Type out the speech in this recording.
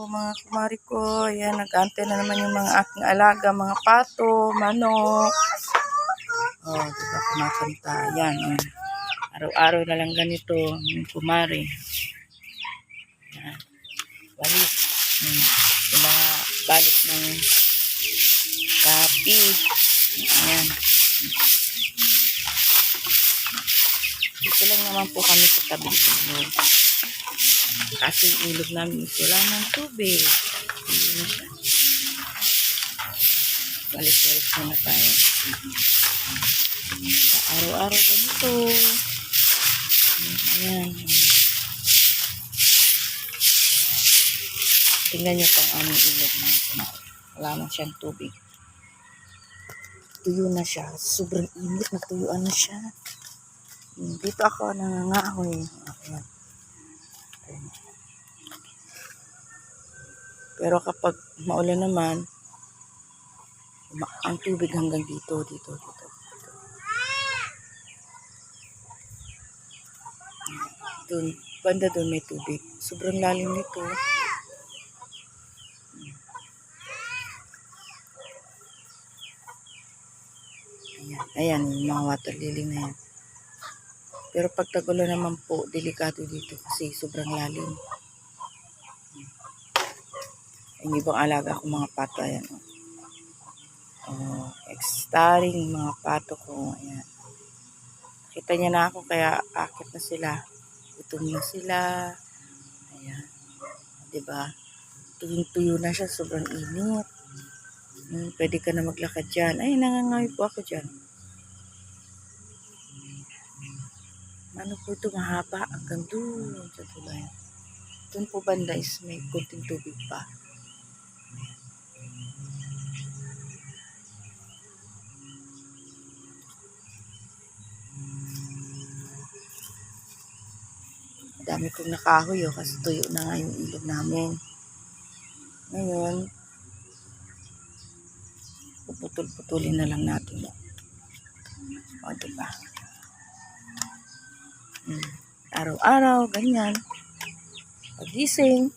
mga kumari ko. Ayan, nag-aantay na naman yung mga aking alaga, mga pato, manok. Oh, diba kumakanta. Ayan, oh. Araw-araw na lang ganito yung kumari. Ayan. Balik. Yung mga balik ng kapi. Ayan. Dito lang naman po kami sa tabi ilog. Kasi yung ilog namin is wala ng tubig. Hindi na siya. Balik-balik na tayo. Araw-araw ganito. Ayan. Tingnan nyo pang aming ilog na ito. Wala na siyang tubig. Tuyo na siya. Sobrang init. Natuyuan na siya. Dito ako nangangahoy. Ayan. Pero kapag maulan naman, ang tubig hanggang dito. Doon, banda doon may tubig. Sobrang lalim nito. Ayan, yung mga water lily na yan. Pero pag tagulan naman po, delikado dito kasi sobrang lalim. Yung ibang alaga ko mga pato, ayan. Starring mga pato ko, ayan. Kita niya na ako kaya akit na sila. Gutom na sila. Ayan. Diba? Tuyong-tuyo na siya, sobrang init. Pwede ka na maglakad dyan. Ay, nangangawi po ako dyan. Ano po ito, mahaba hanggang doon sa tulay. Doon po banda is may kunting tubig pa. Dami kong nakahoy kasi tuyo na nga yung ilog namin. Ngayon, puputol-putulin na lang natin. O, diba? Araw-araw, ganyan. Pagising,